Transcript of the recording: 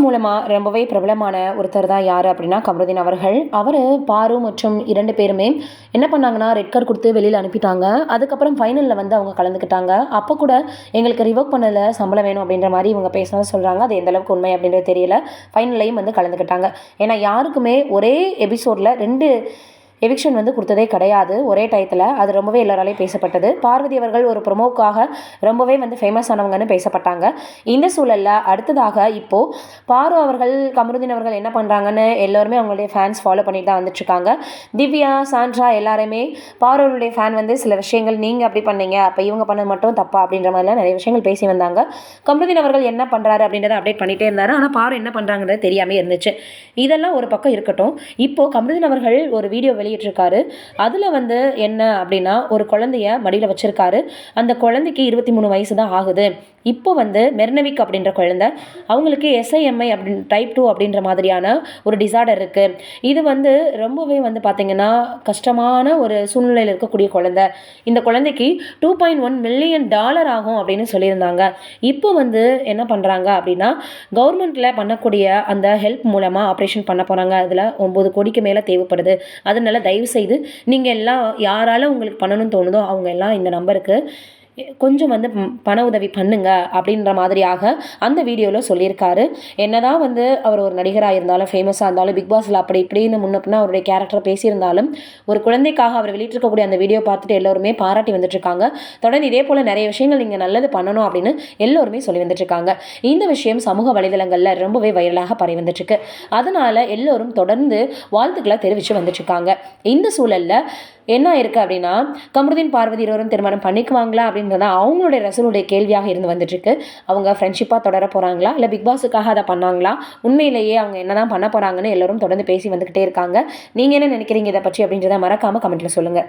மூலமா ரொம்பவே பிரபலமான ஒருத்தர் தான் யாரு அப்படின்னா கமருதீன் அவர்கள். அவரு, பாரு மற்றும் 2 பேருமே என்ன பண்ணாங்கன்னா, ரெட் கார்ட் குடுத்து வெளியில அனுப்பிட்டாங்க. அதுக்கப்புறம் ஃபைனல்ல வந்து அவங்க கலந்துக்கிட்டாங்க. அப்ப கூட எங்களுக்கு ரிவோக் பண்ணல, சம்பளம் வேணும் அப்படின்ற மாரி இவங்க பேசினதா சொல்றாங்க. அது எந்த அளவுக்கு உண்மை அப்படின்றது தெரியல. ஃபைனல்லயும் வந்து கலந்துக்கிட்டாங்க. ஏன்னா யாருக்குமே ஒரே எபிசோட்ல 2 எவிக்ஷன் வந்து குடுத்ததே கிடையாது ஒரே டயத்துல. அது ரொம்பவே எல்லாராலயும் பேசப்பட்டது. பார்வதி அவர்கள் ஒரு ப்ரொமோக்காக ரொம்பவே வந்து ஃபேமஸ் ஆனவங்கன்னு பேசப்பட்டாங்க. இந்த சூழல்ல அடுத்ததாக இப்போ பாரு அவர்கள், கமருதீன் அவர்கள் என்ன பண்றாங்கன்னு எல்லோருமே அவங்களுடைய ஃபேன்ஸ் ஃபாலோ பண்ணிட்டு தான் வந்துட்டுருக்காங்க. திவ்யா, சாண்ட்ரா எல்லாருமே பாரு அவர்களுடைய ஃபேன் வந்து சில விஷயங்கள் நீங்க அப்படி பண்ணீங்க, அப்ப இவங்க பண்ணது மட்டும் தப்பா அப்படின்ற மாதிரிலாம் நிறைய விஷயங்கள் பேசி வந்தாங்க. கமருதீன் அவர்கள் என்ன பண்றாரு அப்படின்றத அப்டேட் பண்ணிட்டே இருந்தாரு. ஆனா பாரு என்ன பண்றாங்கன்றது தெரியாம இருந்துச்சு. இதெல்லாம் ஒரு பக்கம் இருக்கட்டும். இப்போ கமருதீன் அவர்கள் ஒரு வீடியோ வெளியிட்டிருக்காரு. அதுல வந்து என்ன அப்படின்னா, ஒரு குழந்தைய மடியில வச்சிருக்காரு. அந்த குழந்தைக்கு 23 வயசு தான் ஆகுது. இப்போ வந்து மெர்னவிக் அப்படின்ற குழந்தை, அவங்களுக்கு SIMI அப்படின்னு டைப் 2 அப்படின்ற மாதிரியான ஒரு டிசார்டர் இருக்கு. இது வந்து ரொம்பவே வந்து பார்த்தீங்கன்னா கஷ்டமான ஒரு சூழ்நிலையில் இருக்கக்கூடிய குழந்தை. இந்த குழந்தைக்கு $2.1 மில்லியன் ஆகும் அப்படின்னு சொல்லியிருந்தாங்க. இப்போ வந்து என்ன பண்றாங்க அப்படின்னா, கவர்மெண்ட்ல பண்ணக்கூடிய அந்த ஹெல்ப் மூலமா ஆப்ரேஷன் பண்ண போறாங்க. அதுல 9 கோடிக்கு மேல தேவைப்படுது. அதனால தயவு செய்து நீங்க எல்லாம் யாரால உங்களுக்கு பண்ணணும்னு தோணுதோ அவங்க எல்லாம் இந்த நம்பருக்கு கொஞ்சம் வந்து பண உதவி பண்ணுங்க அப்படின்ற மாதிரியாக அந்த வீடியோவில் சொல்லியிருக்காரு. என்னதான் வந்து அவர் ஒரு நடிகராக இருந்தாலும், ஃபேமஸாக இருந்தாலும், பிக் பாஸில் அப்படி இப்படின்னு முன்ன பின்ன அவருடைய கேரக்டரை பேசியிருந்தாலும், ஒரு குழந்தைக்காக அவர் வெளியிட்டிருக்கக்கூடிய அந்த வீடியோ பார்த்துட்டு எல்லோருமே பாராட்டி வந்துட்டுருக்காங்க. தொடர்ந்து இதே போல் நிறைய விஷயங்கள் நீங்கள் நல்லது பண்ணணும் அப்படின்னு எல்லோருமே சொல்லி வந்துட்டுருக்காங்க. இந்த விஷயம் சமூக வலைதளங்களில் ரொம்பவே வைரலாக பரவி வந்துட்டுருக்கு. அதனால எல்லோரும் தொடர்ந்து வாழ்த்துக்களை தெரிவித்து வந்துட்டுருக்காங்க. இந்த சூழலில் என்ன இருக்குது அப்படின்னா, கமருதீன், பார்வதி இருவரும் திருமணம் பண்ணிக்குவாங்களா அப்படின்றத அவங்களுடைய ரசூலுடைய கேள்வியாக இருந்து வந்துட்டுருக்கு. அவங்க ஃப்ரெண்ட்ஷிப்பாக தொடர போகிறாங்களா, இல்லை பிக் பாஸுக்காக அதை பண்ணாங்களா, உண்மையிலேயே அவங்க என்ன தான் பண்ண போகிறாங்கன்னு எல்லோரும் தொடர்ந்து பேசி வந்துக்கிட்டே இருக்காங்க. நீங்கள் என்ன நினைக்கிறீங்க இதை பற்றி அப்படின்றத மறக்காமல் கமெண்ட்டில் சொல்லுங்கள்.